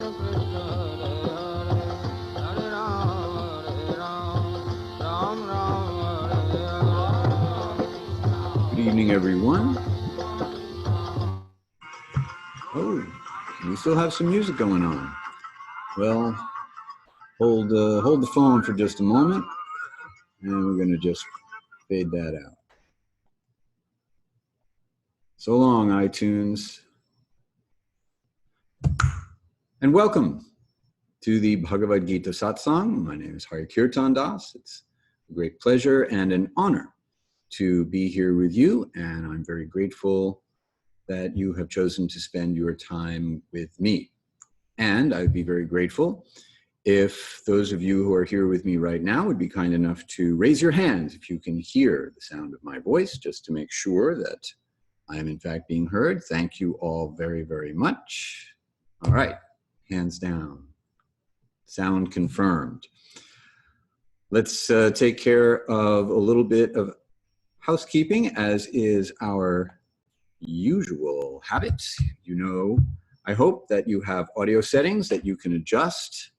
Good evening, everyone. Oh, we still have some music going on. Well, hold the phone for just a moment, and we're going to just fade that out. So long, iTunes. And welcome to the Bhagavad Gita Satsang. My name is Hari Kirtan Das. It's a great pleasure and an honor to be here with you, and I'm very grateful that you have chosen to spend your time with me. And I'd be very grateful if those of you who are here with me right now would be kind enough to raise your hands if you can hear the sound of my voice, just to make sure that I am in fact being heard. Thank you all very, very much. All right, hands down. Sound confirmed. Let's take care of a little bit of housekeeping, as is our usual habit. You know, I hope that you have audio settings that you can adjust.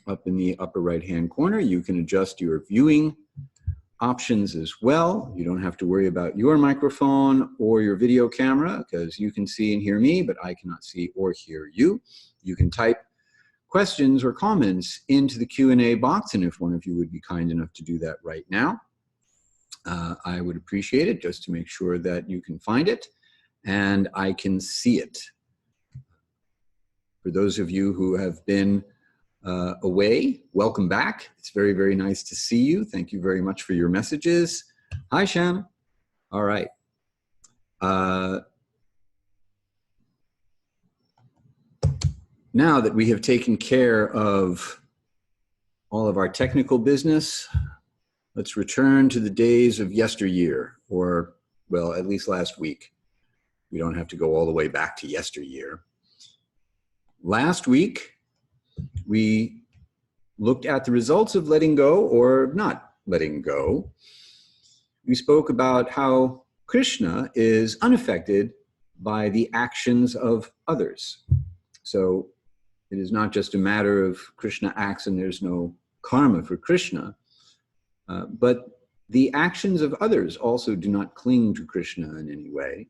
Up in the upper right-hand corner, you can adjust your viewing options as well. You don't have to worry about your microphone or your video camera, because you can see and hear me, but I cannot see or hear you. You can type questions or comments into the Q&A box, and if one of you would be kind enough to do that right now, I would appreciate it, just to make sure that you can find it and I can see it. For those of you who have been away, welcome back. It's very, very nice to see you. Thank you very much for your messages. Hi, Shem. All right. Now that we have taken care of all of our technical business, let's return to the days of yesteryear, or, well, at least last week. We don't have to go all the way back to yesteryear. Last week, we looked at the results of letting go or not letting go. We spoke about how Krishna is unaffected by the actions of others. So it is not just a matter of Krishna acts and there's no karma for Krishna, but the actions of others also do not cling to Krishna in any way.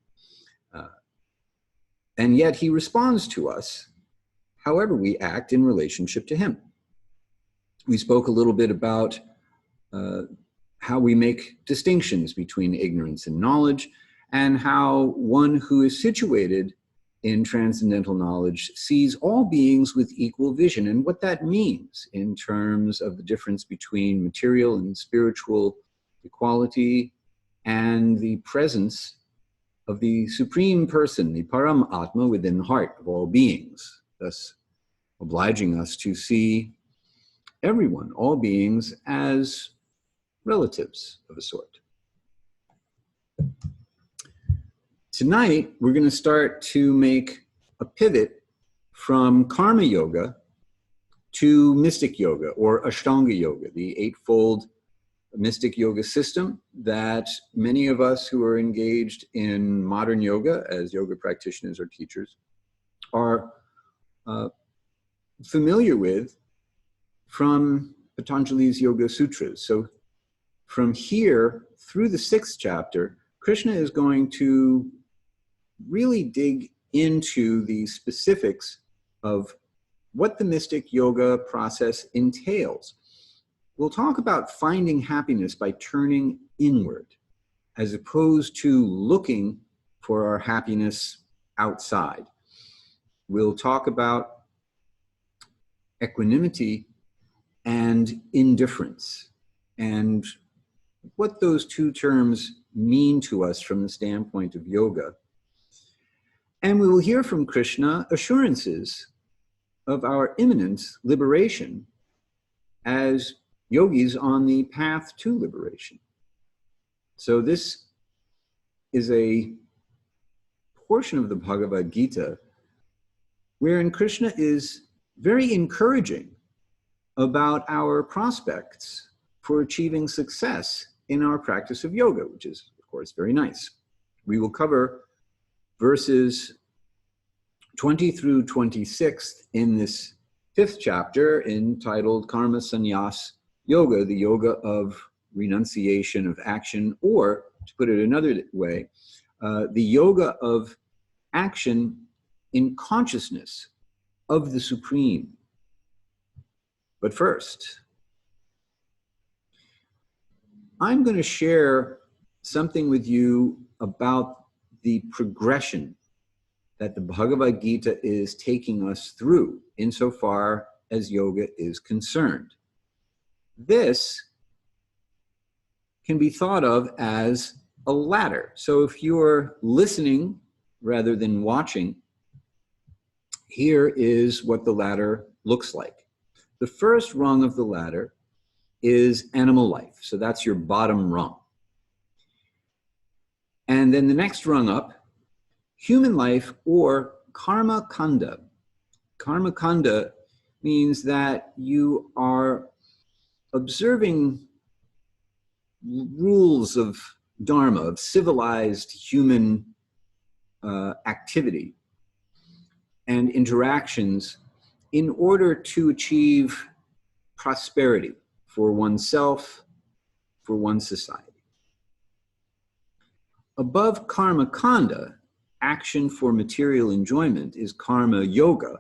And yet he responds to us however we act in relationship to him. We spoke a little bit about how we make distinctions between ignorance and knowledge, and how one who is situated in transcendental knowledge sees all beings with equal vision, and what that means in terms of the difference between material and spiritual equality and the presence of the Supreme Person, the Param Atma, within the heart of all beings, thus obliging us to see everyone, all beings, as relatives of a sort. Tonight, we're going to start to make a pivot from karma yoga to mystic yoga, or Ashtanga yoga, the eightfold mystic yoga system that many of us who are engaged in modern yoga as yoga practitioners or teachers are familiar with from Patanjali's Yoga Sutras. So from here through the 6th chapter, Krishna is going to really dig into the specifics of what the mystic yoga process entails. We'll talk about finding happiness by turning inward, as opposed to looking for our happiness outside. We'll talk about equanimity and indifference, and what those two terms mean to us from the standpoint of yoga. And we will hear from Krishna assurances of our imminent liberation as yogis on the path to liberation. So this is a portion of the Bhagavad Gita wherein Krishna is very encouraging about our prospects for achieving success in our practice of yoga, which is, of course, very nice. We will cover verses 20 through 26 in this 5th chapter entitled Karma Sannyas Yoga, the yoga of renunciation of action, or to put it another way, the yoga of action in consciousness of the Supreme. But first, I'm going to share something with you about the progression that the Bhagavad Gita is taking us through insofar as yoga is concerned. This can be thought of as a ladder. So if you're listening rather than watching, here is what the ladder looks like. The first rung of the ladder is animal life. So that's your bottom rung. And then the next rung up, human life or karma kanda. Karma kanda means that you are observing rules of dharma, of civilized human activity and interactions in order to achieve prosperity for oneself, for one's society. Above karma kanda, action for material enjoyment, is karma yoga.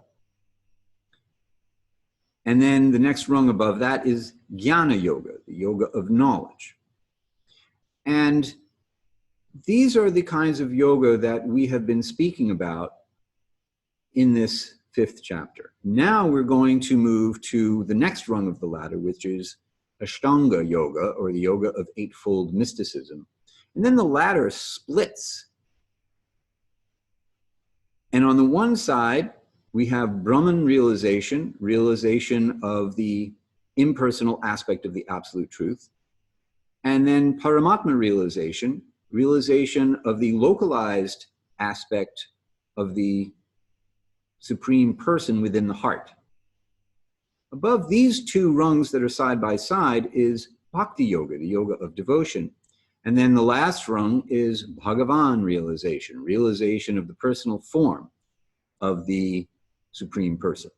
And then the next rung above that is jnana yoga, the yoga of knowledge. And these are the kinds of yoga that we have been speaking about in this 5th chapter. Now we're going to move to the next rung of the ladder, which is Ashtanga yoga, or the yoga of eightfold mysticism. And then the ladder splits. And on the one side, we have Brahman realization, realization of the impersonal aspect of the absolute truth. And then Paramatma realization, realization of the localized aspect of the Supreme Person within the heart. Above these two rungs that are side by side is Bhakti Yoga, the yoga of devotion. And then the last rung is Bhagavan realization, realization of the personal form of the Supreme Person.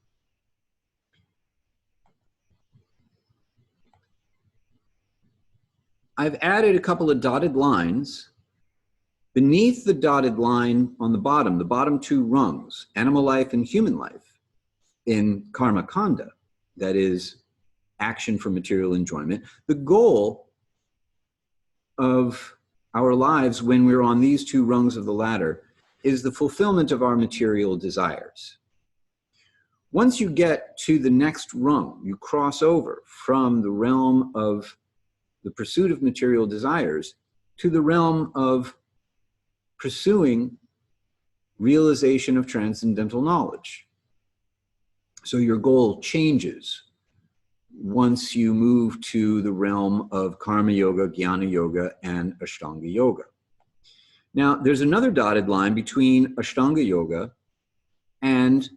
I've added a couple of dotted lines beneath the dotted line on the bottom two rungs, animal life and human life, in karma kanda, that is action for material enjoyment. The goal of our lives when we're on these two rungs of the ladder is the fulfillment of our material desires. Once you get to the next rung, you cross over from the realm of the pursuit of material desires to the realm of pursuing realization of transcendental knowledge. So your goal changes once you move to the realm of karma yoga, jnana yoga, and ashtanga yoga. Now, there's another dotted line between ashtanga yoga and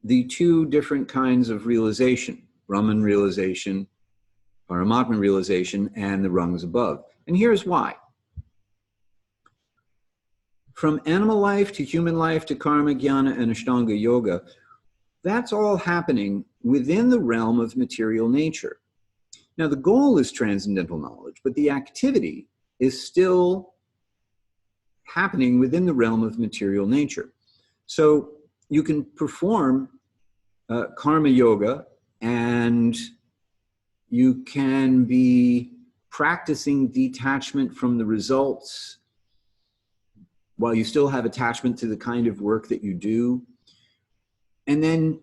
the two different kinds of realization, Brahman realization, Paramatma realization, and the rungs above. And here's why. From animal life to human life to karma, jnana, and ashtanga yoga, that's all happening within the realm of material nature. Now, the goal is transcendental knowledge, but the activity is still happening within the realm of material nature. So you can perform karma yoga, and you can be practicing detachment from the results while you still have attachment to the kind of work that you do. And then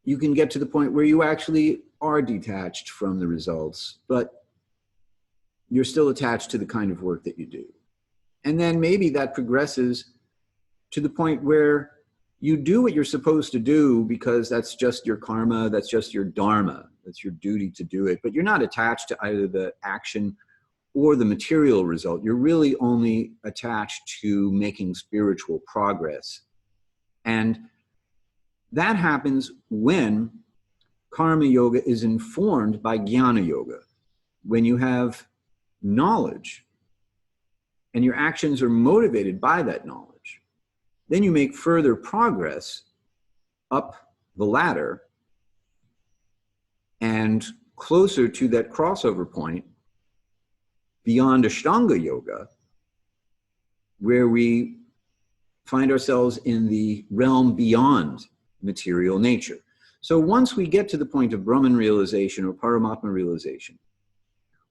you can get to the point where you actually are detached from the results, but you're still attached to the kind of work that you do. And then maybe that progresses to the point where you do what you're supposed to do because that's just your karma, that's just your dharma, that's your duty to do it, but you're not attached to either the action or the material result. You're really only attached to making spiritual progress. And that happens when karma yoga is informed by jnana yoga. When you have knowledge and your actions are motivated by that knowledge. Then you make further progress up the ladder and closer to that crossover point beyond Ashtanga Yoga, where we find ourselves in the realm beyond material nature. So once we get to the point of Brahman realization or Paramatma realization,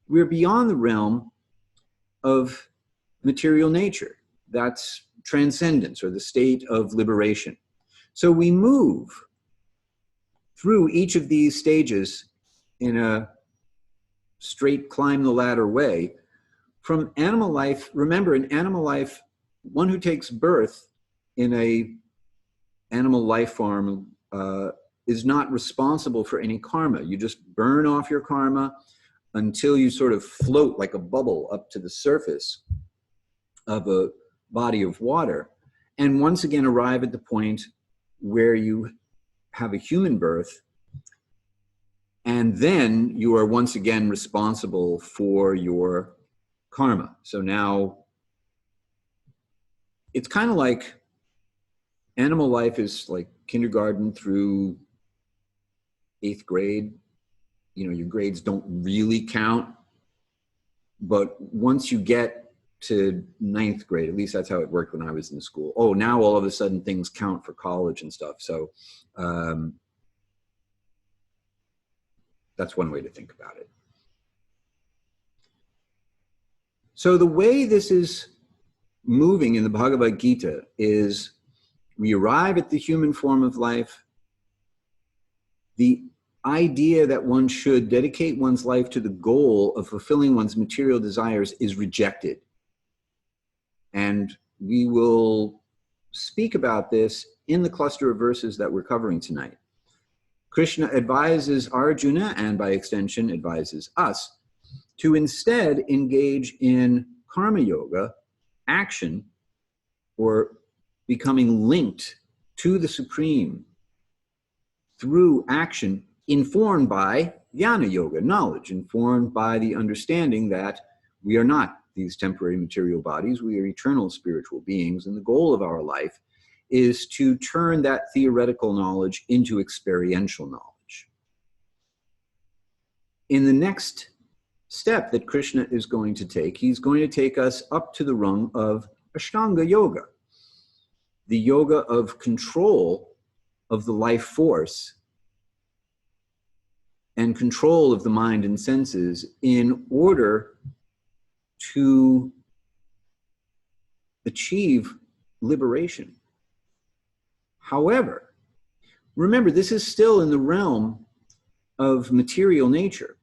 we're beyond the realm of material nature. That's transcendence, or the state of liberation. So we move through each of these stages in a straight climb the ladder way from animal life. Remember, in animal life, one who takes birth in a animal life form is not responsible for any karma. You just burn off your karma until you sort of float like a bubble up to the surface of a body of water, and once again arrive at the point where you have a human birth, and then you are once again responsible for your karma. So now it's kind of like animal life is like kindergarten through 8th grade. You know, your grades don't really count, but once you get to 9th grade, at least that's how it worked when I was in school. Oh, now all of a sudden things count for college and stuff. So that's one way to think about it. So the way this is moving in the Bhagavad Gita is we arrive at the human form of life. The idea that one should dedicate one's life to the goal of fulfilling one's material desires is rejected. And we will speak about this in the cluster of verses that we're covering tonight. Krishna advises Arjuna, and by extension advises us, to instead engage in karma yoga, action, or becoming linked to the Supreme through action, informed by jnana yoga, knowledge, informed by the understanding that we are not these temporary material bodies, we are eternal spiritual beings, and the goal of our life is to turn that theoretical knowledge into experiential knowledge. In the next step that Krishna is going to take, he's going to take us up to the rung of Ashtanga Yoga, the yoga of control of the life force and control of the mind and senses in order to achieve liberation. However, remember, this is still in the realm of material nature.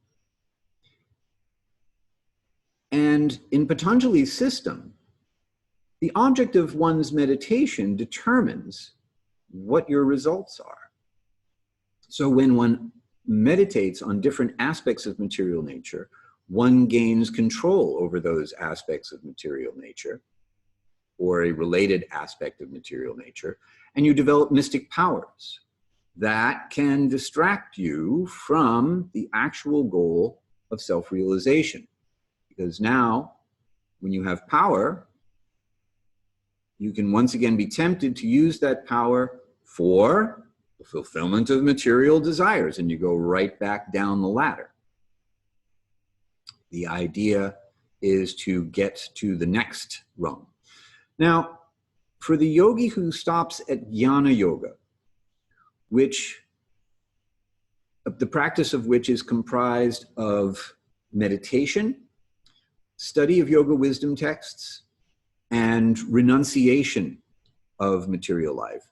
And in Patanjali's system, the object of one's meditation determines what your results are. So when one meditates on different aspects of material nature, one gains control over those aspects of material nature, or a related aspect of material nature, and you develop mystic powers that can distract you from the actual goal of self-realization. Because now, when you have power, you can once again be tempted to use that power for the fulfillment of material desires, and you go right back down the ladder. The idea is to get to the next rung. Now, for the yogi who stops at jnana yoga, which the practice of which is comprised of meditation, study of yoga wisdom texts, and renunciation of material life,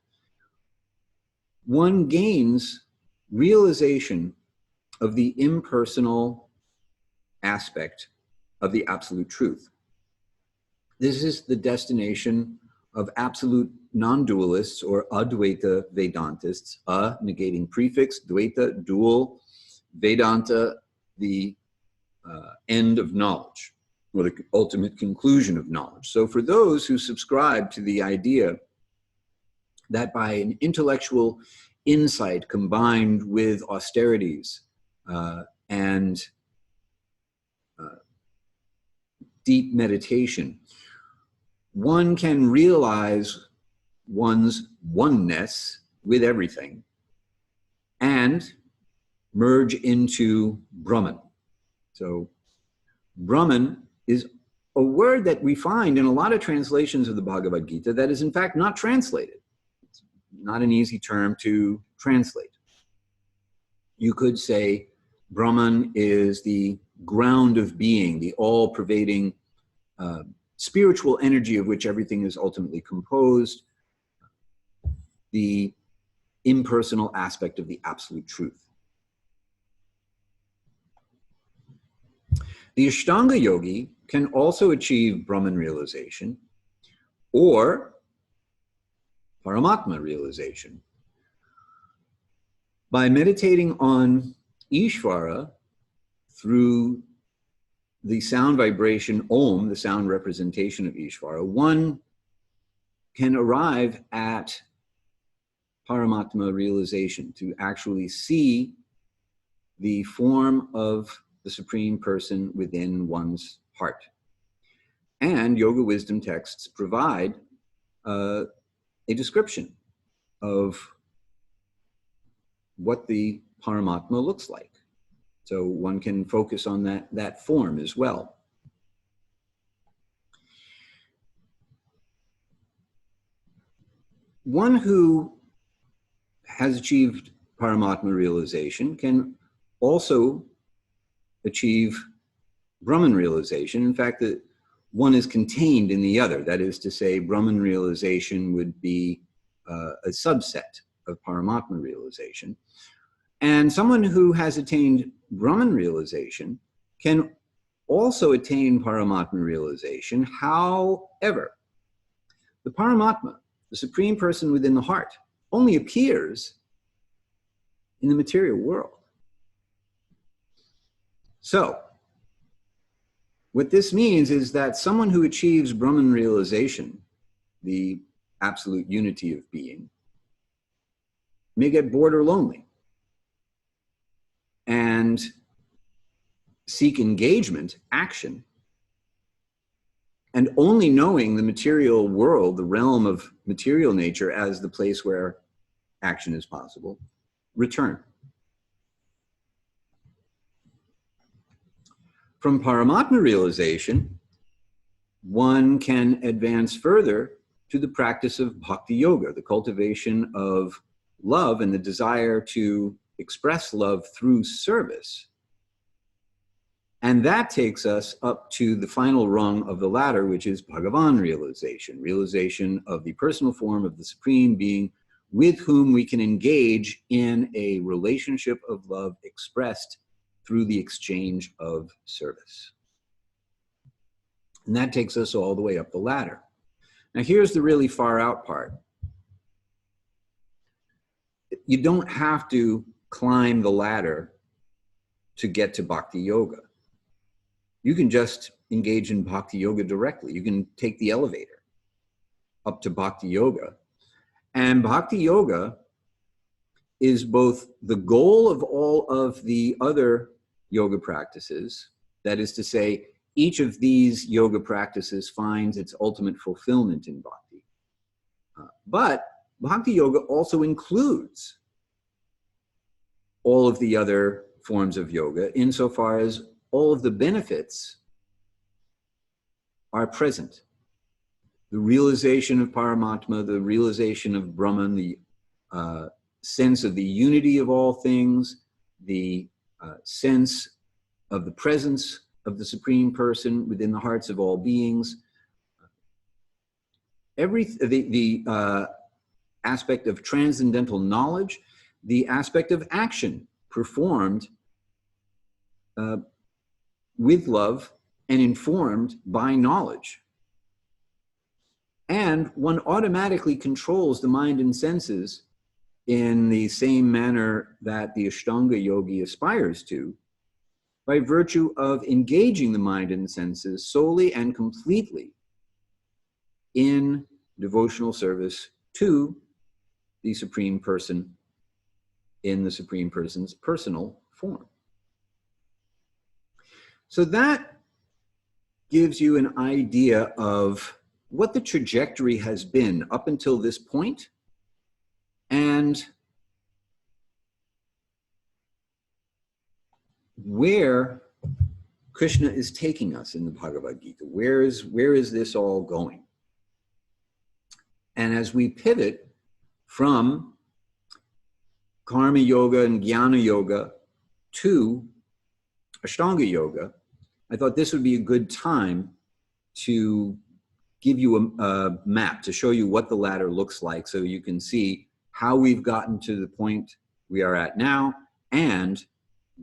one gains realization of the impersonal aspect of the absolute truth. This is the destination of absolute non-dualists or Advaita Vedantists, negating prefix, Dvaita, dual, Vedanta, the end of knowledge, or the ultimate conclusion of knowledge. So for those who subscribe to the idea that by an intellectual insight combined with austerities and deep meditation, one can realize one's oneness with everything and merge into Brahman. So Brahman is a word that we find in a lot of translations of the Bhagavad Gita that is in fact not translated. It's not an easy term to translate. You could say Brahman is the ground of being, the all-pervading spiritual energy of which everything is ultimately composed, the impersonal aspect of the absolute truth. The Ashtanga yogi can also achieve Brahman realization or Paramatma realization by meditating on Ishvara through the sound vibration Om, the sound representation of Ishvara. One can arrive at Paramatma realization, to actually see the form of the Supreme Person within one's heart. And yoga wisdom texts provide a description of what the Paramatma looks like. So one can focus on that form as well. One who has achieved Paramatma realization can also achieve Brahman realization. In fact, that one is contained in the other. That is to say, Brahman realization would be a subset of Paramatma realization. And someone who has attained Brahman realization can also attain Paramatma realization. However, the Paramatma, the Supreme Person within the heart, only appears in the material world. So, what this means is that someone who achieves Brahman realization, the absolute unity of being, may get bored or lonely and seek engagement, action, and only knowing the material world, the realm of material nature as the place where action is possible, return. From Paramatma realization, one can advance further to the practice of bhakti yoga, the cultivation of love and the desire to express love through service. And that takes us up to the final rung of the ladder, which is Bhagavan realization, realization of the personal form of the Supreme Being with whom we can engage in a relationship of love expressed through the exchange of service. And that takes us all the way up the ladder. Now here's the really far out part. You don't have to climb the ladder to get to bhakti yoga. You can just engage in bhakti yoga directly. You can take the elevator up to bhakti yoga. And bhakti yoga is both the goal of all of the other yoga practices. That is to say, each of these yoga practices finds its ultimate fulfillment in bhakti. But bhakti yoga also includes all of the other forms of yoga insofar as all of the benefits are present. The realization of Paramatma, the realization of Brahman, the sense of the unity of all things, the sense of the presence of the Supreme Person within the hearts of all beings. The aspect of transcendental knowledge, the aspect of action performed with love and informed by knowledge. And one automatically controls the mind and senses in the same manner that the Ashtanga yogi aspires to, by virtue of engaging the mind and senses solely and completely in devotional service to the Supreme Person in the Supreme Person's personal form. So that gives you an idea of what the trajectory has been up until this point, and where Krishna is taking us in the Bhagavad Gita. Where is this all going? And as we pivot from Karma Yoga and Jnana Yoga to Ashtanga Yoga, I thought this would be a good time to give you a map to show you what the ladder looks like, so you can see how we've gotten to the point we are at now and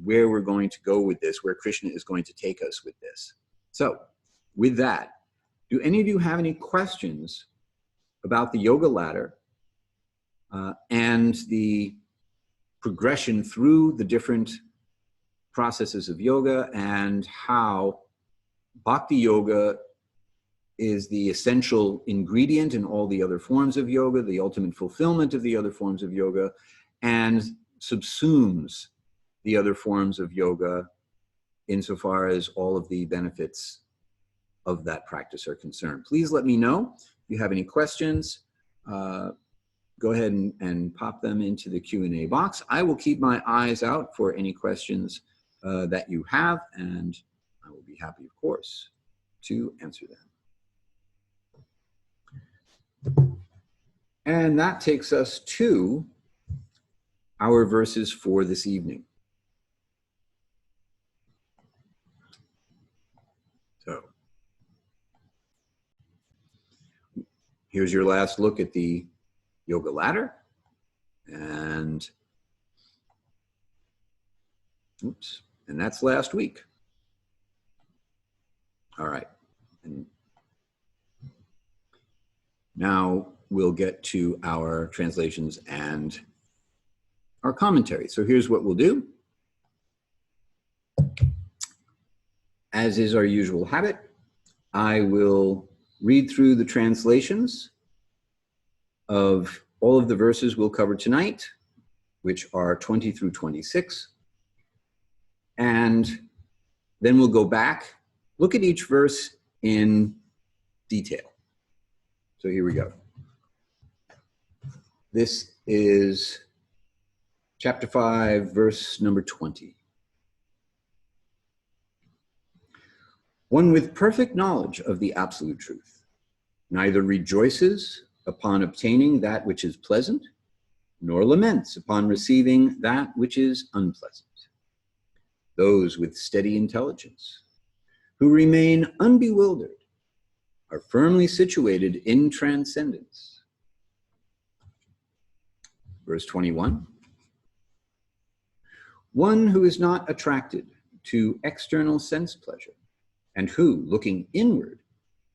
where we're going to go with this, where Krishna is going to take us with this. So with that, do any of you have any questions about the yoga ladder and the progression through the different processes of yoga, and how bhakti yoga is the essential ingredient in all the other forms of yoga, the ultimate fulfillment of the other forms of yoga, and subsumes the other forms of yoga insofar as all of the benefits of that practice are concerned? Please let me know if you have any questions. Go ahead and pop them into the Q&A box. I will keep my eyes out for any questions that you have, and I will be happy, of course, to answer them. And that takes us to our verses for this evening. So here's your last look at the yoga ladder, and oops, and that's last week. All right, and now we'll get to our translations and our commentary. So here's what we'll do. As is our usual habit, I will read through the translations of all of the verses we'll cover tonight, which are 20 through 26. And then we'll go back, look at each verse in detail. So here we go. This is chapter 5, verse number 20. One with perfect knowledge of the absolute truth neither rejoices upon obtaining that which is pleasant, nor laments upon receiving that which is unpleasant. Those with steady intelligence, who remain unbewildered, are firmly situated in transcendence. Verse 21. One who is not attracted to external sense pleasure, and who, looking inward,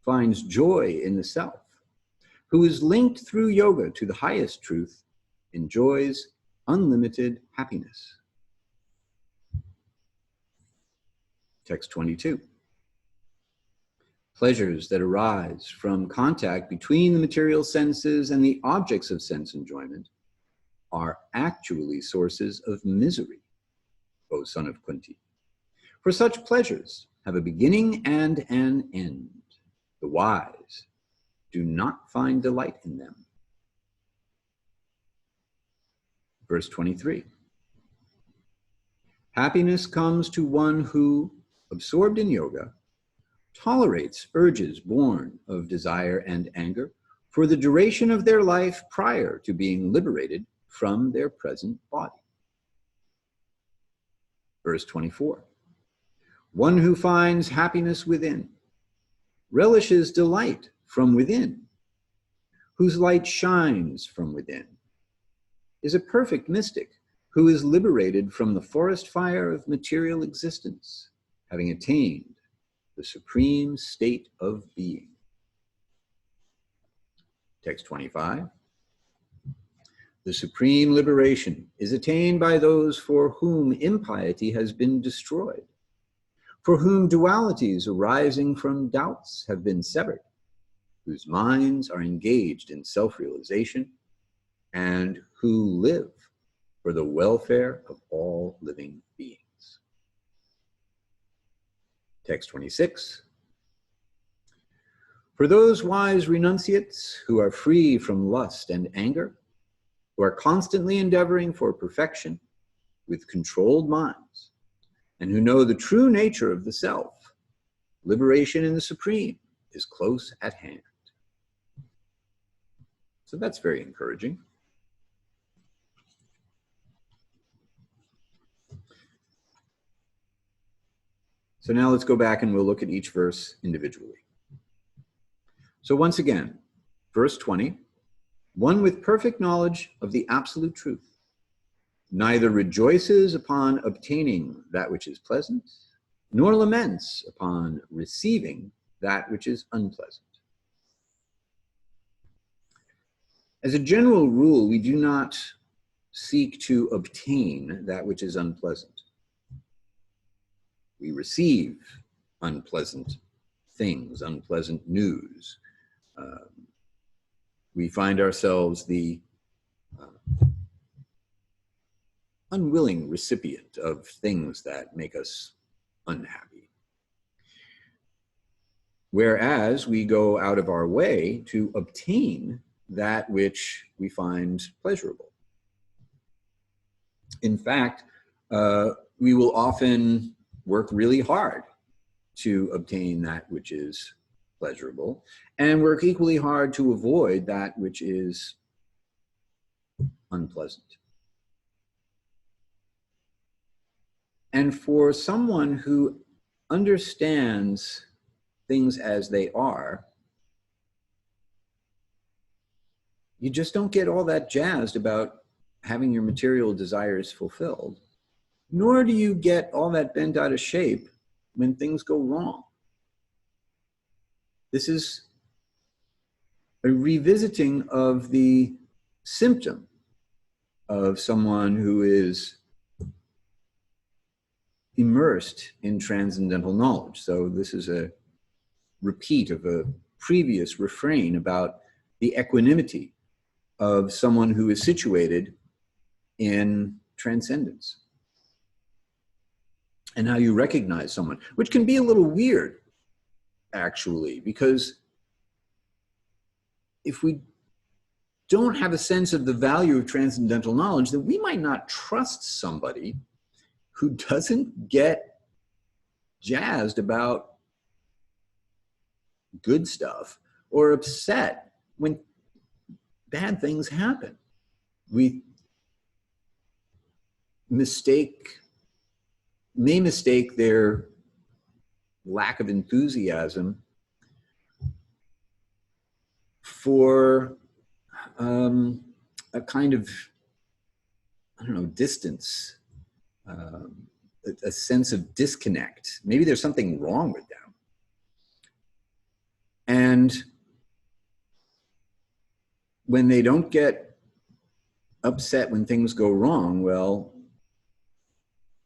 finds joy in the self, who is linked through yoga to the highest truth, enjoys unlimited happiness. Text 22. Pleasures that arise from contact between the material senses and the objects of sense enjoyment are actually sources of misery, O son of Kunti. For such pleasures have a beginning and an end. The wise do not find delight in them. Verse 23. Happiness comes to one who, absorbed in yoga, tolerates urges born of desire and anger for the duration of their life prior to being liberated from their present body. Verse 24. One who finds happiness within, relishes delight from within, whose light shines from within, is a perfect mystic who is liberated from the forest fire of material existence, having attained the supreme state of being. Text 25. The supreme liberation is attained by those for whom impiety has been destroyed, for whom dualities arising from doubts have been severed, whose minds are engaged in self-realization, and who live for the welfare of all living beings. Text 26. For those wise renunciates who are free from lust and anger, who are constantly endeavoring for perfection with controlled minds, and who know the true nature of the self, liberation in the Supreme is close at hand. So that's very encouraging. So now let's go back and we'll look at each verse individually. So once again, verse 20, one with perfect knowledge of the absolute truth, neither rejoices upon obtaining that which is pleasant, nor laments upon receiving that which is unpleasant. As a general rule, we do not seek to obtain that which is unpleasant. We receive unpleasant things, unpleasant news. We find ourselves the unwilling recipient of things that make us unhappy. Whereas we go out of our way to obtain that which we find pleasurable. In fact, we will often work really hard to obtain that which is pleasurable, and work equally hard to avoid that which is unpleasant. And for someone who understands things as they are, you just don't get all that jazzed about having your material desires fulfilled, nor do you get all that bent out of shape when things go wrong. This is a revisiting of the symptom of someone who is immersed in transcendental knowledge. So this is a repeat of a previous refrain about the equanimity of someone who is situated in transcendence. And how you recognize someone, which can be a little weird, actually, because if we don't have a sense of the value of transcendental knowledge, then we might not trust somebody who doesn't get jazzed about good stuff or upset when bad things happen. We may mistake their lack of enthusiasm for a kind of, I don't know, distance, a sense of disconnect. Maybe there's something wrong with them. And when they don't get upset when things go wrong, well,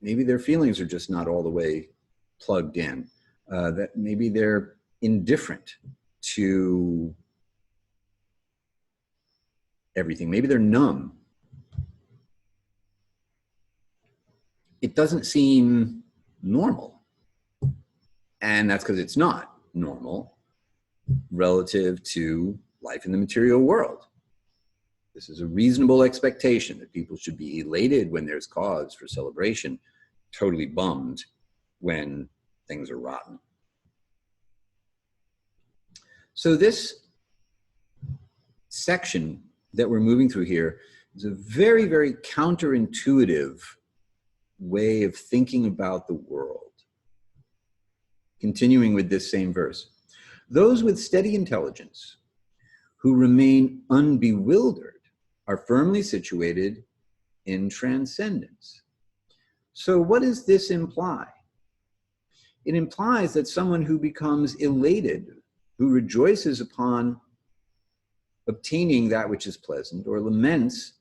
maybe their feelings are just not all the way plugged in. That maybe they're indifferent to everything. Maybe they're numb. It doesn't seem normal. And that's because it's not normal relative to life in the material world. This is a reasonable expectation that people should be elated when there's cause for celebration, totally bummed when things are rotten. So this section that we're moving through here is a very, very counterintuitive way of thinking about the world. Continuing with this same verse. Those with steady intelligence who remain unbewildered are firmly situated in transcendence. So what does this imply? It implies that someone who becomes elated, who rejoices upon obtaining that which is pleasant, or laments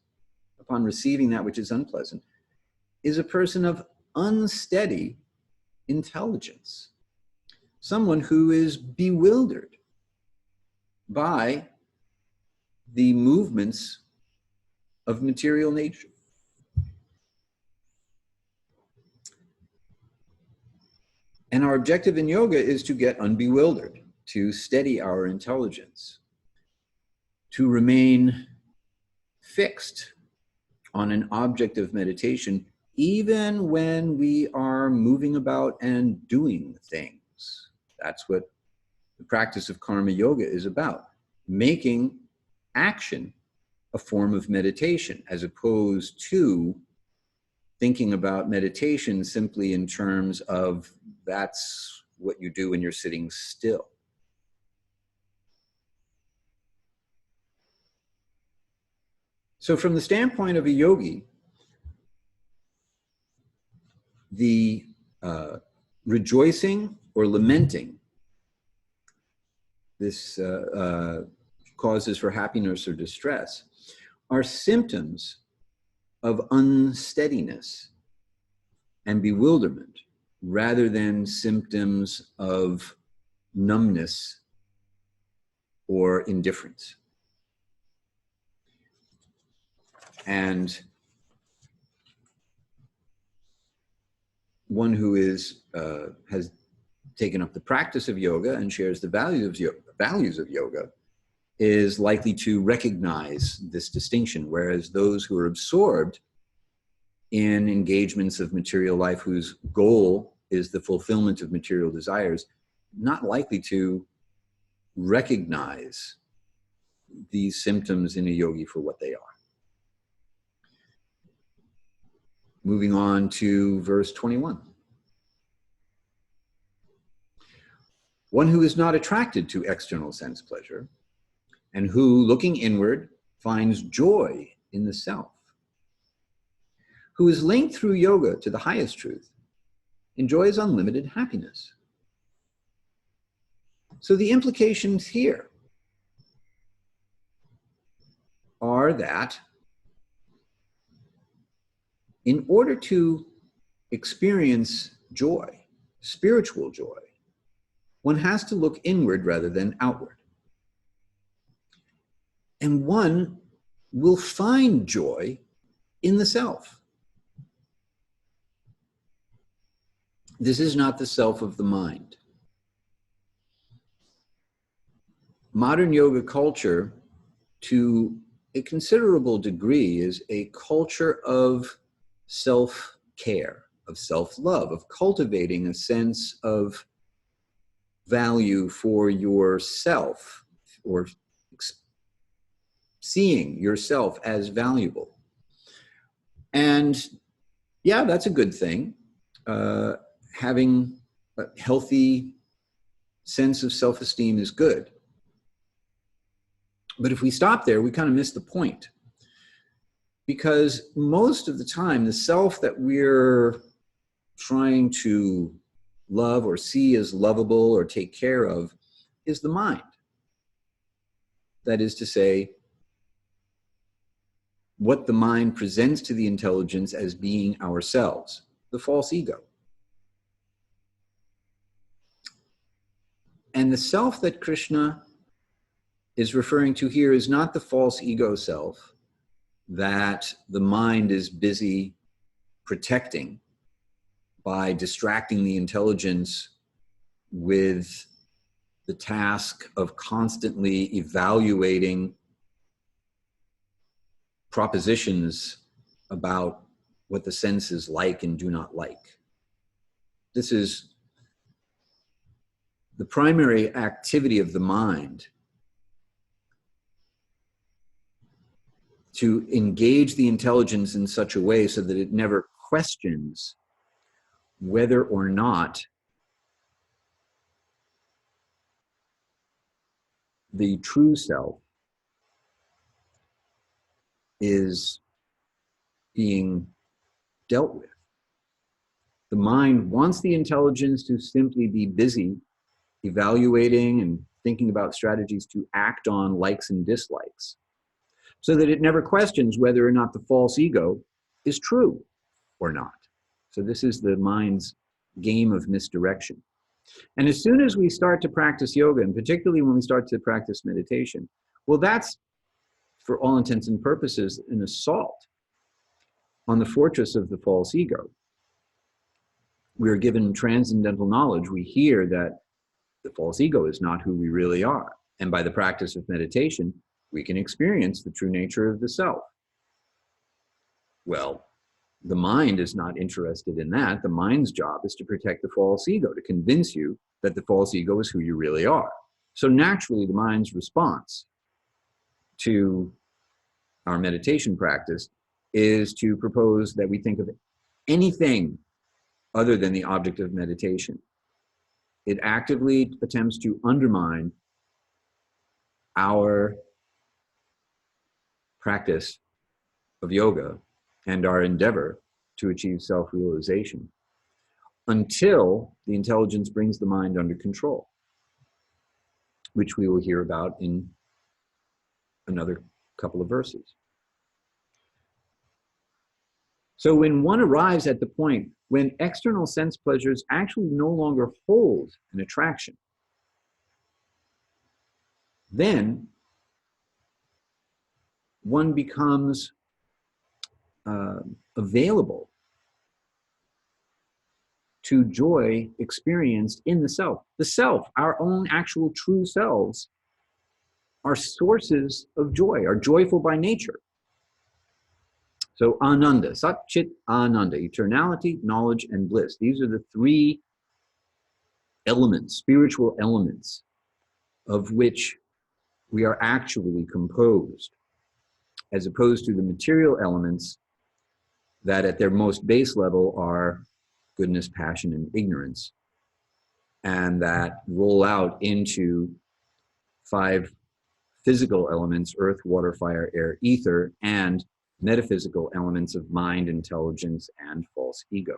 upon receiving that which is unpleasant, is a person of unsteady intelligence. Someone who is bewildered by the movements of material nature. And our objective in yoga is to get unbewildered. to steady our intelligence, to remain fixed on an object of meditation, even when we are moving about and doing things. That's what the practice of karma yoga is about, making action a form of meditation, as opposed to thinking about meditation simply in terms of that's what you do when you're sitting still. So from the standpoint of a yogi, the rejoicing or lamenting, this causes for happiness or distress, are symptoms of unsteadiness and bewilderment, rather than symptoms of numbness or indifference. And one who has taken up the practice of yoga and shares the values of yoga is likely to recognize this distinction, whereas those who are absorbed in engagements of material life whose goal is the fulfillment of material desires, not likely to recognize these symptoms in a yogi for what they are. Moving on to verse 21. One who is not attracted to external sense pleasure, and who, looking inward, finds joy in the self, who is linked through yoga to the highest truth, enjoys unlimited happiness. So the implications here are that in order to experience joy, spiritual joy, one has to look inward rather than outward. And one will find joy in the self. This is not the self of the mind. Modern yoga culture, to a considerable degree, is a culture of self-care, of self-love, of cultivating a sense of value for yourself, or seeing yourself as valuable. And yeah, that's a good thing. Having a healthy sense of self-esteem is good. But if we stop there, we kind of miss the point. Because most of the time, the self that we're trying to love or see as lovable or take care of is the mind. That is to say, what the mind presents to the intelligence as being ourselves, the false ego. And the self that Krishna is referring to here is not the false ego self that the mind is busy protecting by distracting the intelligence with the task of constantly evaluating propositions about what the senses like and do not like. This is the primary activity of the mind, to engage the intelligence in such a way so that it never questions whether or not the true self is being dealt with. The mind wants the intelligence to simply be busy evaluating and thinking about strategies to act on likes and dislikes, so that it never questions whether or not the false ego is true or not. So this is the mind's game of misdirection. And as soon as we start to practice yoga, and particularly when we start to practice meditation, well, that's, for all intents and purposes, an assault on the fortress of the false ego. We are given transcendental knowledge. We hear that The false ego is not who we really are. And by the practice of meditation, we can experience the true nature of the self. Well, the mind is not interested in that. The mind's job is to protect the false ego, to convince you that the false ego is who you really are. So naturally, the mind's response to our meditation practice is to propose that we think of anything other than the object of meditation. It actively attempts to undermine our practice of yoga and our endeavor to achieve self-realization until the intelligence brings the mind under control, which we will hear about in another couple of verses. So when one arrives at the point when external sense pleasures actually no longer hold an attraction, then one becomes available to joy experienced in the self. The self, our own actual true selves, are sources of joy, are joyful by nature. So Ananda, Sat Chit Ananda, eternality, knowledge, and bliss. These are the three elements, spiritual elements, of which we are actually composed, as opposed to the material elements that at their most base level are goodness, passion, and ignorance, and that roll out into 5 physical elements: earth, water, fire, air, ether, and metaphysical elements of mind, intelligence, and false ego.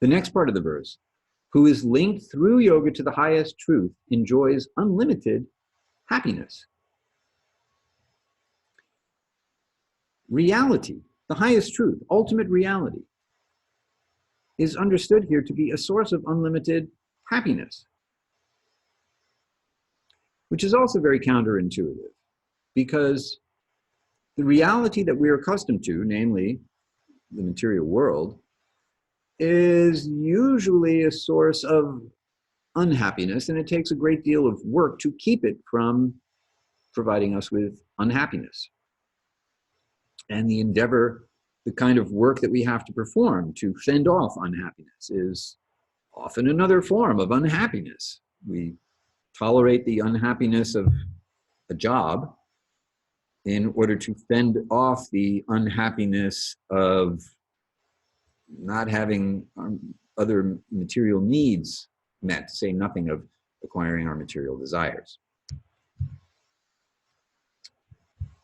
The next part of the verse: who is linked through yoga to the highest truth enjoys unlimited happiness. Reality, the highest truth, ultimate reality, is understood here to be a source of unlimited happiness, which is also very counterintuitive, because the reality that we're accustomed to, namely the material world, is usually a source of unhappiness, and it takes a great deal of work to keep it from providing us with unhappiness. And the endeavor, the kind of work that we have to perform to fend off unhappiness, is often another form of unhappiness. We tolerate the unhappiness of a job in order to fend off the unhappiness of not having other material needs met, to say nothing of acquiring our material desires.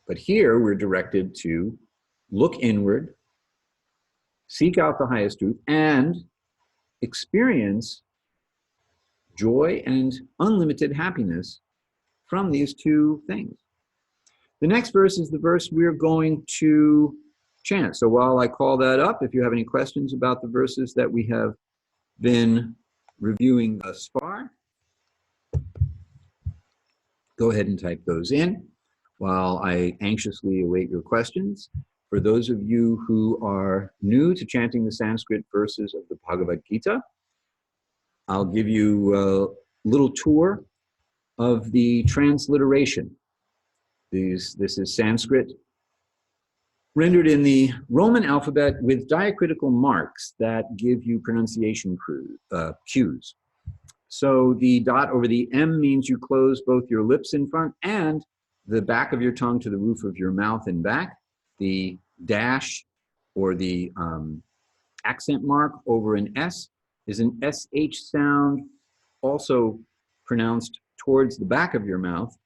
But here we're directed to look inward, seek out the highest truth, and experience joy and unlimited happiness from these two things. The next verse is the verse we're going to chant. So while I call that up, if you have any questions about the verses that we have been reviewing thus far, go ahead and type those in while I anxiously await your questions. For those of you who are new to chanting the Sanskrit verses of the Bhagavad Gita, I'll give you a little tour of the transliteration. This is Sanskrit rendered in the Roman alphabet with diacritical marks that give you pronunciation cues. So the dot over the M means you close both your lips in front and the back of your tongue to the roof of your mouth and back. The dash, or the accent mark over an S, is an SH sound, also pronounced towards the back of your mouth.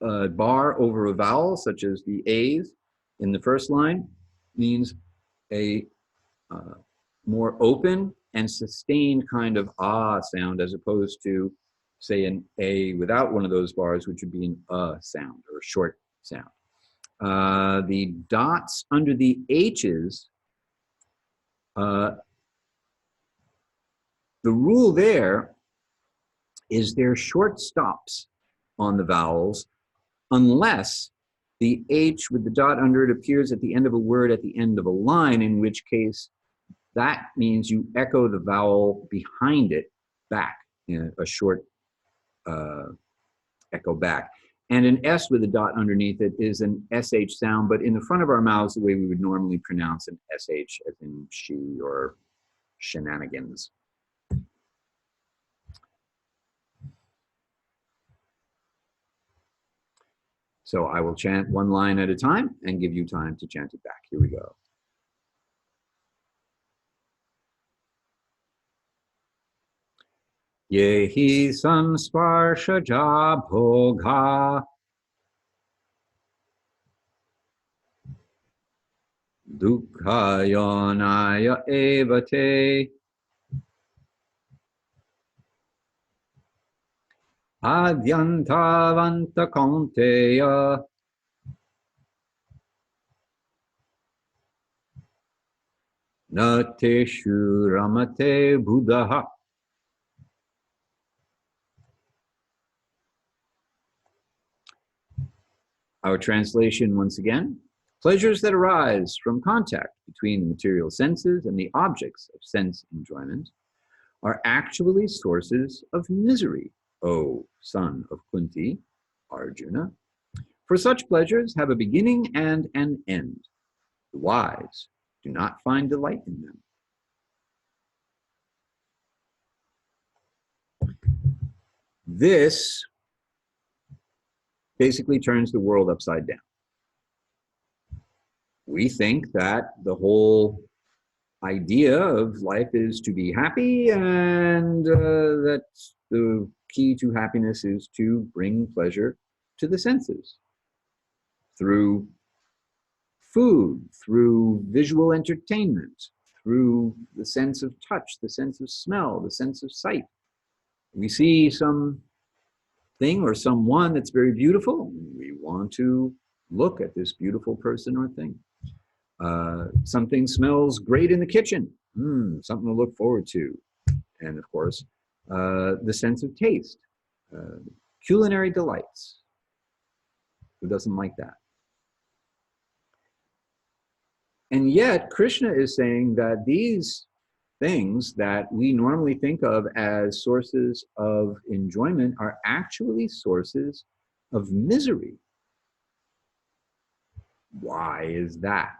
A bar over a vowel, such as the A's in the first line, means a more open and sustained kind of ah sound, as opposed to, say, an A without one of those bars, which would be an sound, or a short sound. The dots under the H's, the rule there is they're short stops on the vowels, unless the H with the dot under it appears at the end of a word at the end of a line, in which case that means you echo the vowel behind it back in a short echo back. And an S with a dot underneath it is an SH sound, but in the front of our mouths, the way we would normally pronounce an SH, as in she or shenanigans. So I will chant one line at a time and give you time to chant it back. Here we go. Yehi samsparshaja bhoga dukkha yonaya evate adyantavanta kaunteya nateshu ramate buddha. Our translation once again. Pleasures that arise from contact between the material senses and the objects of sense enjoyment are actually sources of misery, O son of Kunti, Arjuna. For such pleasures have a beginning and an end. The wise do not find delight in them. This basically turns the world upside down. We think that the whole idea of life is to be happy, and that the key to happiness is to bring pleasure to the senses through food, through visual entertainment, through the sense of touch, the sense of smell, the sense of sight. We see some thing or someone that's very beautiful, we want to look at this beautiful person or thing. Something smells great in the kitchen, something to look forward to. And of course, the sense of taste, culinary delights. Who doesn't like that? And yet, Krishna is saying that these things that we normally think of as sources of enjoyment are actually sources of misery. Why is that?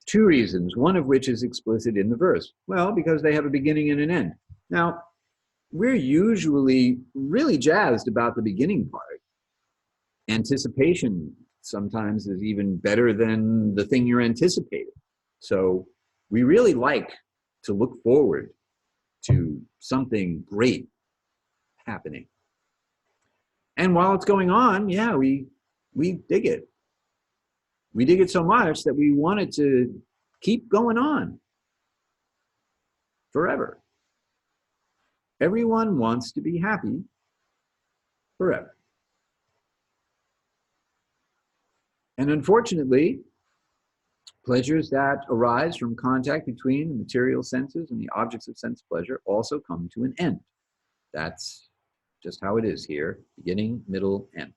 Two reasons, one of which is explicit in the verse. Well, because they have a beginning and an end. Now, we're usually really jazzed about the beginning part. Anticipation sometimes is even better than the thing you're anticipating. So we really like to look forward to something great happening. And while it's going on, yeah, we dig it. We dig it so much that we want it to keep going on forever. Everyone wants to be happy forever. And unfortunately, pleasures that arise from contact between the material senses and the objects of sense pleasure also come to an end. That's just how it is here, beginning, middle, end.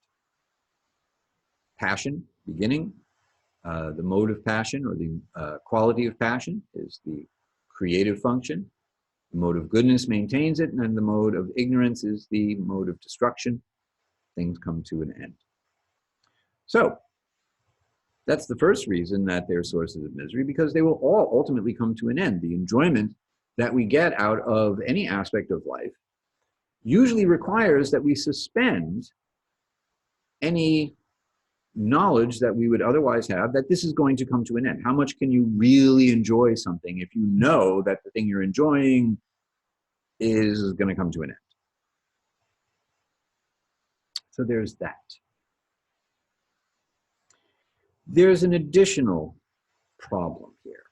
Passion, beginning. The mode of passion or the quality of passion is the creative function. The mode of goodness maintains it, and then the mode of ignorance is the mode of destruction. Things come to an end. So that's the first reason that they're sources of misery, because they will all ultimately come to an end. The enjoyment that we get out of any aspect of life usually requires that we suspend any knowledge that we would otherwise have that this is going to come to an end. How much can you really enjoy something if you know that the thing you're enjoying is going to come to an end? So there's that. There's an additional problem here.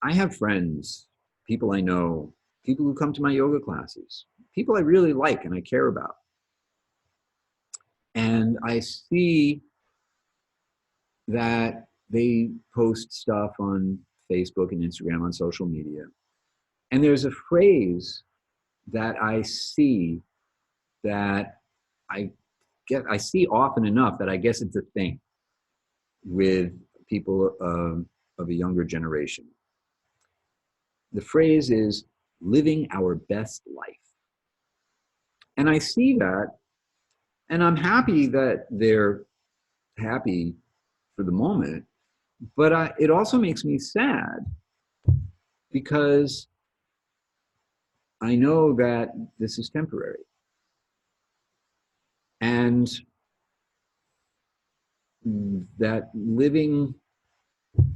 I have friends, people I know, people who come to my yoga classes, people I really like and I care about. And I see that they post stuff on Facebook and Instagram, on social media. And there's a phrase that I see that I see often enough that I guess it's a thing with people of a younger generation. The phrase is living our best life. And I see that, and I'm happy that they're happy for the moment, but it also makes me sad because I know that this is temporary. And that living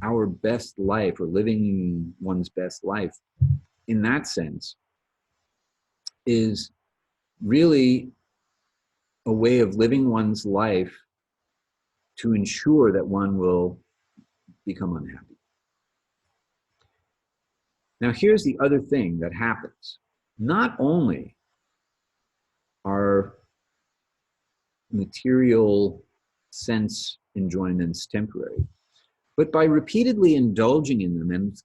our best life, or living one's best life in that sense, is really a way of living one's life to ensure that one will become unhappy. Now, here's the other thing that happens. Not only are material sense enjoyments temporary, but by repeatedly indulging in them and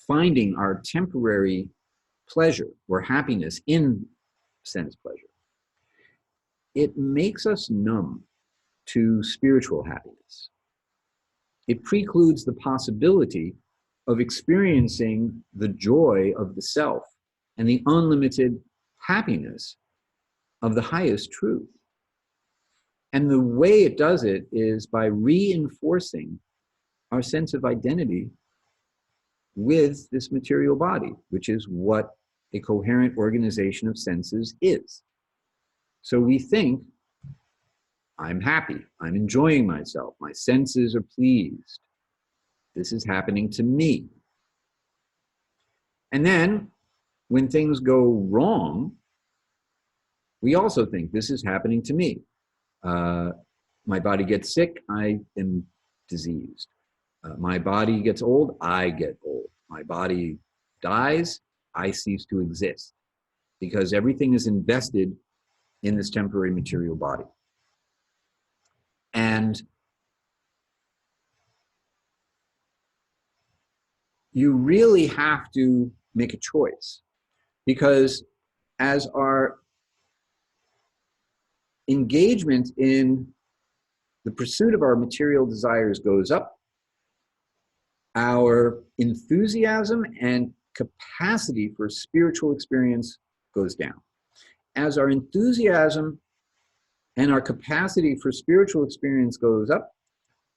finding our temporary pleasure or happiness in sense pleasure, it makes us numb to spiritual happiness. It precludes the possibility of experiencing the joy of the self and the unlimited happiness of the highest truth. And the way it does it is by reinforcing our sense of identity with this material body, which is what a coherent organization of senses is. So we think, I'm happy, I'm enjoying myself, my senses are pleased, this is happening to me. And then when things go wrong, we also think this is happening to me. My body gets sick, I am diseased. My body gets old, I get old. My body dies, I cease to exist, because everything is invested in this temporary material body. And you really have to make a choice, because as our engagement in the pursuit of our material desires goes up, our enthusiasm and capacity for spiritual experience goes down. As our enthusiasm and our capacity for spiritual experience goes up,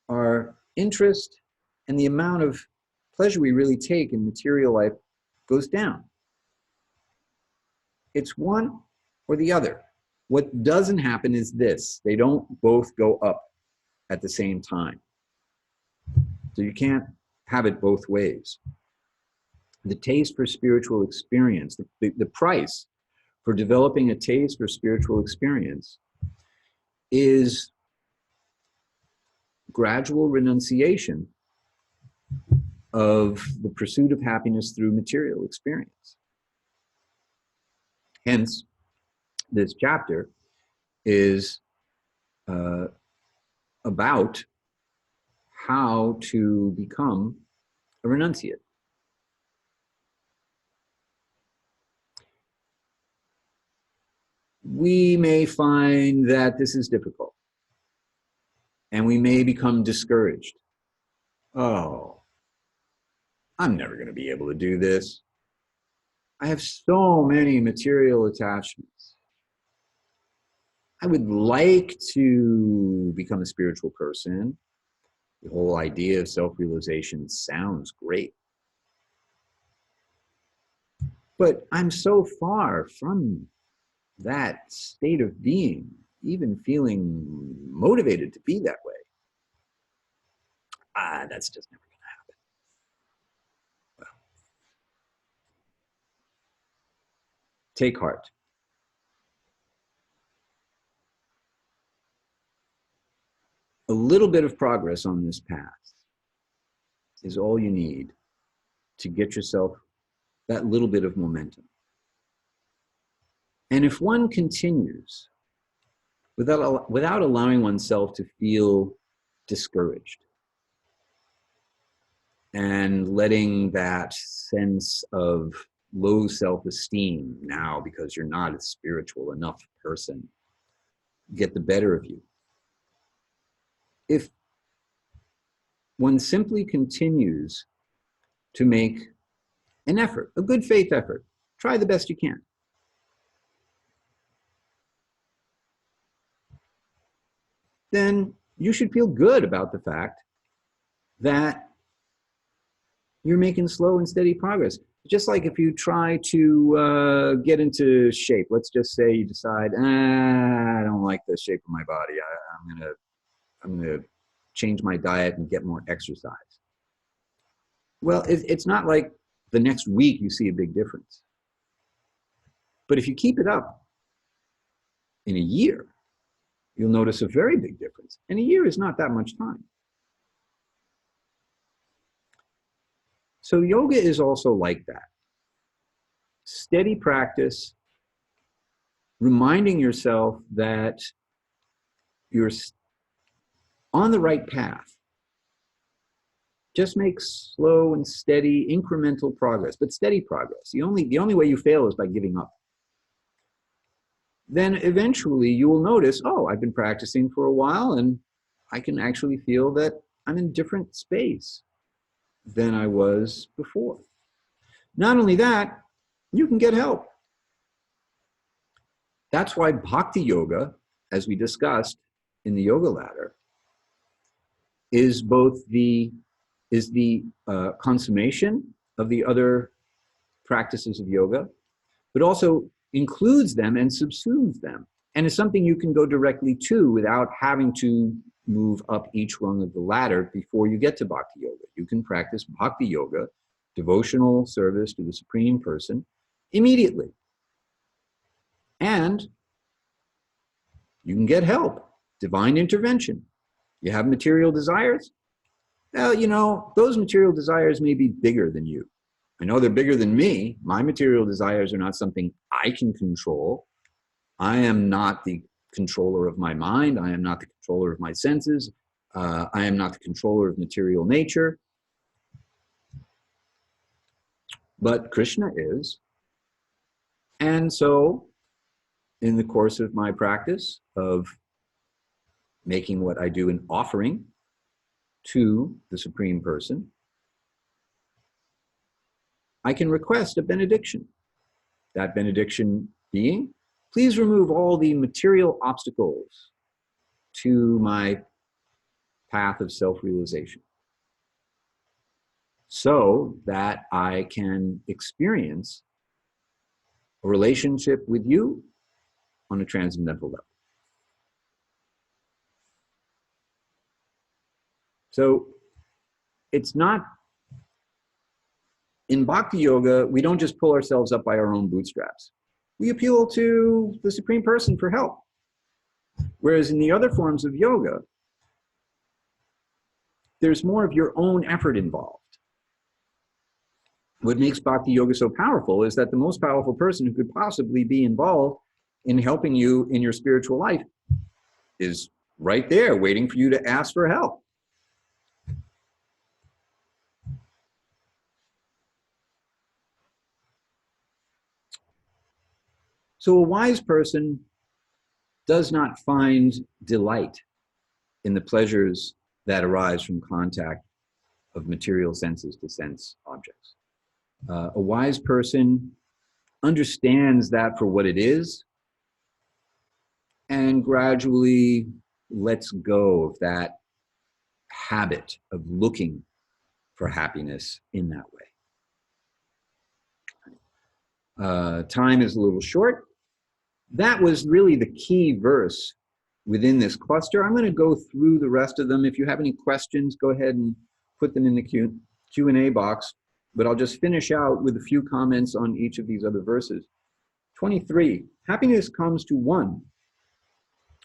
our interest and the amount of pleasure we really take in material life goes down. It's one or the other. What doesn't happen is this: they don't both go up at the same time. So you can't have it both ways. The taste for spiritual experience, the price for developing a taste for spiritual experience is gradual renunciation of the pursuit of happiness through material experience. Hence, this chapter is about how to become a renunciate. We may find that this is difficult, and we may become discouraged. Oh, I'm never going to be able to do this. I have so many material attachments. I would like to become a spiritual person. The whole idea of self-realization sounds great. But I'm so far from that state of being, even feeling motivated to be that way. That's just never going to happen. Well, take heart. A little bit of progress on this path is all you need to get yourself that little bit of momentum. And if one continues without allowing oneself to feel discouraged and letting that sense of low self-esteem now because you're not a spiritual enough person get the better of you, if one simply continues to make an effort, a good faith effort, try the best you can, then you should feel good about the fact that you're making slow and steady progress. Just like if you try to get into shape, let's just say you decide, I don't like the shape of my body. I'm gonna change my diet and get more exercise. Well, it's not like the next week you see a big difference. But if you keep it up in a year, you'll notice a very big difference. And a year is not that much time. So yoga is also like that. Steady practice, reminding yourself that you're on the right path. Just make slow and steady, incremental progress, but steady progress. The only way you fail is by giving up. Then eventually you will notice, oh, I've been practicing for a while and I can actually feel that I'm in a different space than I was before. Not only that, you can get help. That's why bhakti yoga, as we discussed in the yoga ladder, is the consummation of the other practices of yoga, but also includes them and subsumes them. And it's something you can go directly to without having to move up each rung of the ladder before you get to bhakti yoga. You can practice bhakti yoga, devotional service to the Supreme Person, immediately. And you can get help, divine intervention. You have material desires? Well, you know, those material desires may be bigger than you. I know they're bigger than me. My material desires are not something I can control. I am not the controller of my mind. I am not the controller of my senses. I am not the controller of material nature. But Krishna is. And so, in the course of my practice of making what I do an offering to the Supreme Person, I can request a benediction. That benediction being, please remove all the material obstacles to my path of self-realization so that I can experience a relationship with you on a transcendental level. So it's not, in bhakti yoga, we don't just pull ourselves up by our own bootstraps. We appeal to the Supreme Person for help. Whereas in the other forms of yoga, there's more of your own effort involved. What makes bhakti yoga so powerful is that the most powerful person who could possibly be involved in helping you in your spiritual life is right there waiting for you to ask for help. So a wise person does not find delight in the pleasures that arise from contact of material senses to sense objects. A wise person understands that for what it is and gradually lets go of that habit of looking for happiness in that way. Time is a little short. That was really the key verse within this cluster. I'm going to go through the rest of them. If you have any questions, go ahead and put them in the Q&A box, but I'll just finish out with a few comments on each of these other verses. 23, happiness comes to one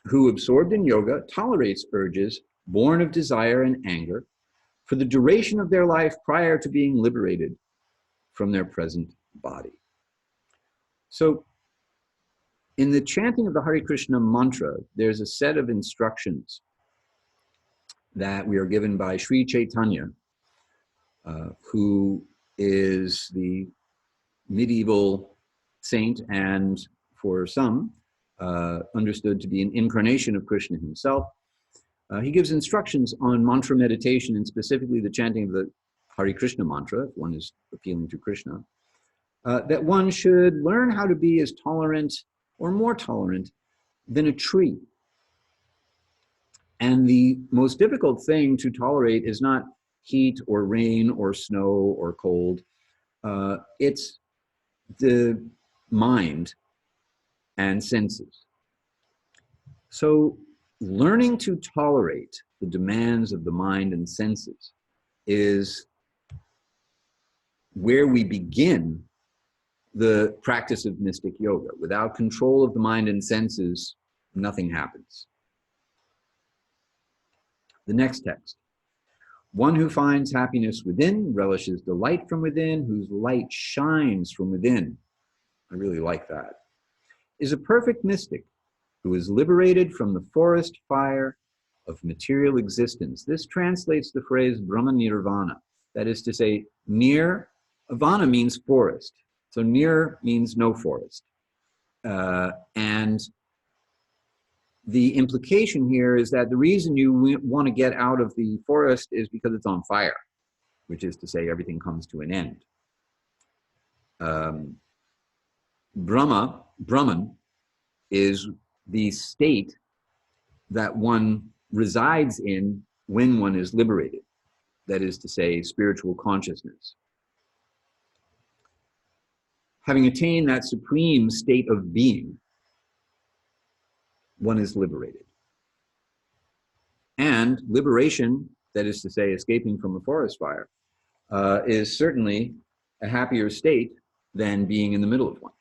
who, absorbed in yoga, tolerates urges born of desire and anger for the duration of their life prior to being liberated from their present body. So in the chanting of the Hare Krishna mantra, there's a set of instructions that we are given by Sri Chaitanya, who is the medieval saint and for some understood to be an incarnation of Krishna himself. He gives instructions on mantra meditation, and specifically the chanting of the Hare Krishna mantra, if one is appealing to Krishna, that one should learn how to be as tolerant or more tolerant than a tree. And the most difficult thing to tolerate is not heat or rain or snow or cold. It's the mind and senses. So learning to tolerate the demands of the mind and senses is where we begin the practice of mystic yoga. Without control of the mind and senses, nothing happens. The next text. One who finds happiness within, relishes delight from within, whose light shines from within. I really like that. Is a perfect mystic who is liberated from the forest fire of material existence. This translates the phrase Brahma Nirvana. That is to say, Nirvana means forest. So nir means no forest. And the implication here is that the reason you want to get out of the forest is because it's on fire, which is to say everything comes to an end. Brahman is the state that one resides in when one is liberated. That is to say, spiritual consciousness. Having attained that supreme state of being, one is liberated. And liberation, that is to say, escaping from a forest fire, is certainly a happier state than being in the middle of one.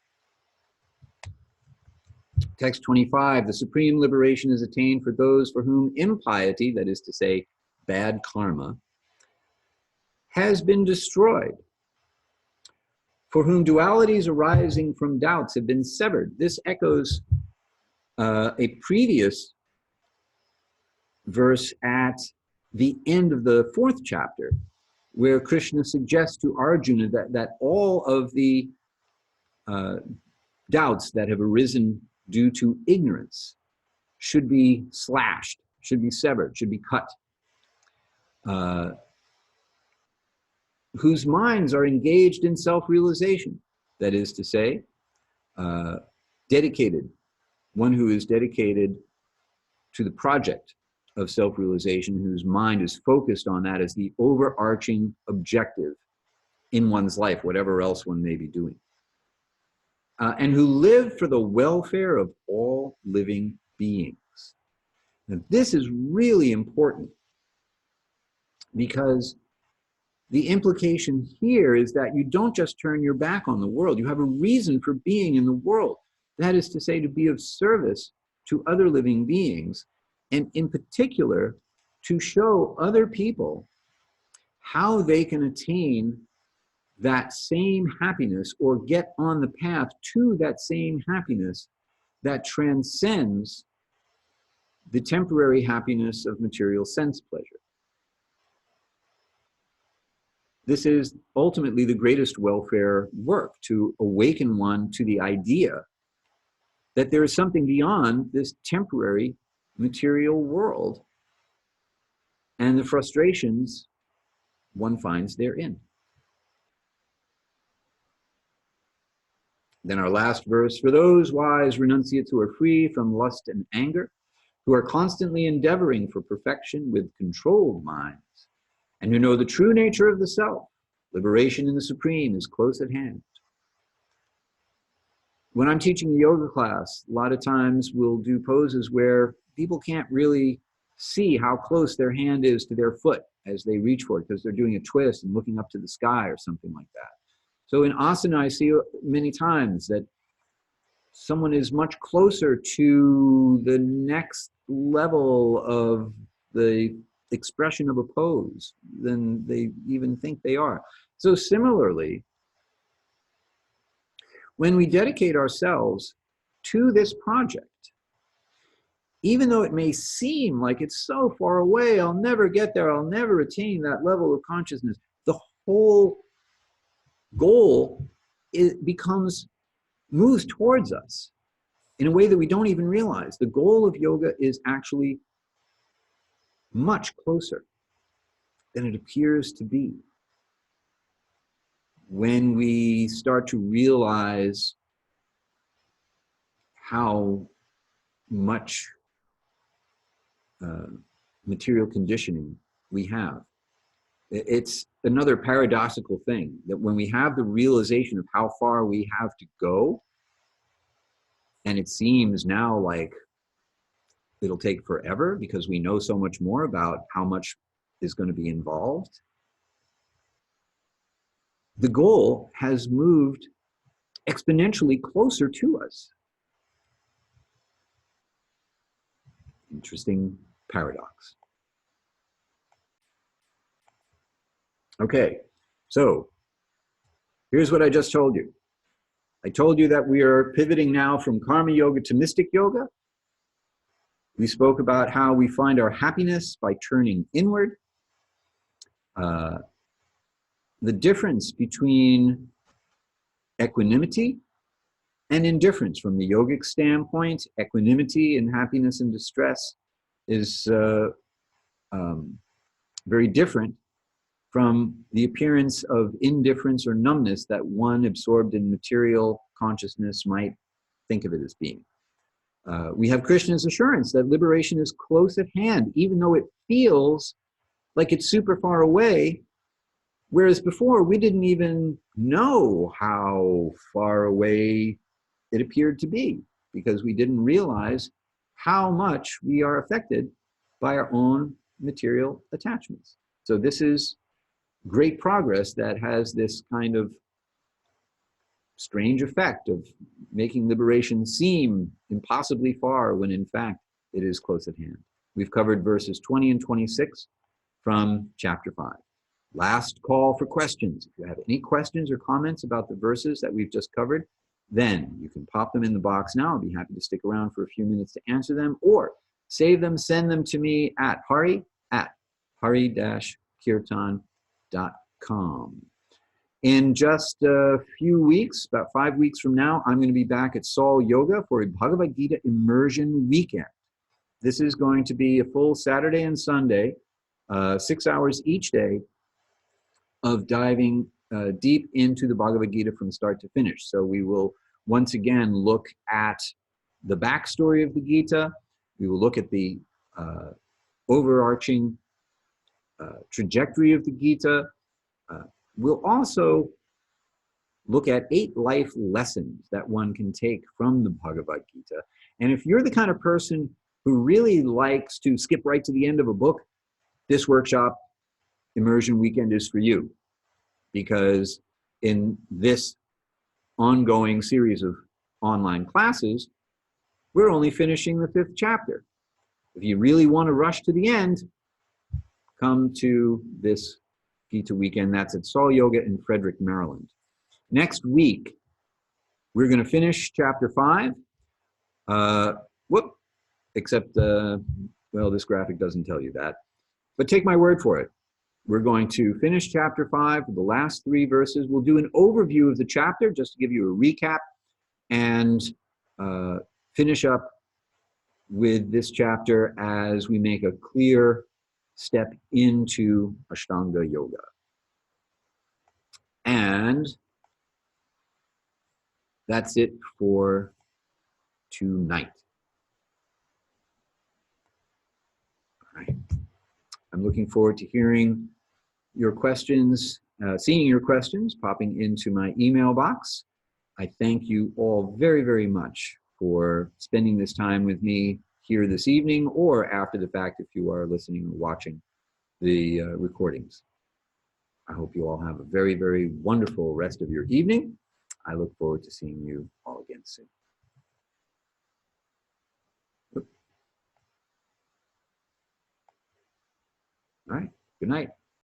Text 25, the supreme liberation is attained for those for whom impiety, that is to say, bad karma, has been destroyed, for whom dualities arising from doubts have been severed. This echoes a previous verse at the end of the 4th chapter, where Krishna suggests to Arjuna that all of the doubts that have arisen due to ignorance should be slashed, should be severed, should be cut. Whose minds are engaged in self-realization, that is to say, dedicated, one who is dedicated to the project of self-realization, whose mind is focused on that as the overarching objective in one's life, whatever else one may be doing. And who live for the welfare of all living beings. Now, this is really important because the implication here is that you don't just turn your back on the world. You have a reason for being in the world. That is to say, to be of service to other living beings, and in particular, to show other people how they can attain that same happiness or get on the path to that same happiness that transcends the temporary happiness of material sense pleasure. This is ultimately the greatest welfare work, to awaken one to the idea that there is something beyond this temporary material world and the frustrations one finds therein. Then our last verse, for those wise renunciates who are free from lust and anger, who are constantly endeavoring for perfection with controlled minds, and who know the true nature of the self, liberation in the supreme is close at hand. When I'm teaching a yoga class, a lot of times we'll do poses where people can't really see how close their hand is to their foot as they reach for it, because they're doing a twist and looking up to the sky or something like that. So in asana, I see many times that someone is much closer to the next level of the expression of a pose than they even think they are. So similarly, when we dedicate ourselves to this project, even though it may seem like it's so far away, I'll never get there, I'll never attain that level of consciousness, the whole goal moves towards us in a way that we don't even realize. The goal of yoga is actually much closer than it appears to be when we start to realize how much material conditioning we have. It's another paradoxical thing that when we have the realization of how far we have to go, and it seems now like it'll take forever because we know so much more about how much is going to be involved, the goal has moved exponentially closer to us. Interesting paradox. Okay, so here's what I just told you. I told you that we are pivoting now from karma yoga to mystic yoga. We spoke about how we find our happiness by turning inward. The difference between equanimity and indifference from the yogic standpoint, equanimity and happiness and distress is very different from the appearance of indifference or numbness that one absorbed in material consciousness might think of it as being. We have Krishna's assurance that liberation is close at hand, even though it feels like it's super far away, whereas before we didn't even know how far away it appeared to be because we didn't realize how much we are affected by our own material attachments. So this is great progress that has this kind of strange effect of making liberation seem impossibly far when in fact it is close at hand. We've covered verses 20 and 26 from chapter 5. Last call for questions. If you have any questions or comments about the verses that we've just covered, then you can pop them in the box now. I'll be happy to stick around for a few minutes to answer them, or save them, send them to me at hari@hari-kirtan.com. In just a few weeks, about 5 weeks from now, I'm going to be back at Saul Yoga for a Bhagavad Gita immersion weekend. This is going to be a full Saturday and Sunday, 6 hours each day of diving deep into the Bhagavad Gita from start to finish. So we will once again look at the backstory of the Gita. We will look at the overarching trajectory of the Gita. We'll also look at 8 life lessons that one can take from the Bhagavad Gita. And if you're the kind of person who really likes to skip right to the end of a book, this workshop immersion weekend is for you. Because in this ongoing series of online classes, we're only finishing the 5th chapter. If you really want to rush to the end, come to this Gita weekend. That's at Saul Yoga in Frederick, Maryland. Next week, we're going to finish chapter 5. Except, well, this graphic doesn't tell you that. But take my word for it. We're going to finish chapter 5, the last 3 verses. We'll do an overview of the chapter just to give you a recap and finish up with this chapter as we make a clear step into Ashtanga Yoga. And that's it for tonight. All right. I'm looking forward to hearing your questions, seeing your questions popping into my email box. I thank you all very, very much for spending this time with me here this evening or after the fact if you are listening or watching the recordings. I hope you all have a very, very wonderful rest of your evening. I look forward to seeing you all again soon. All right, good night.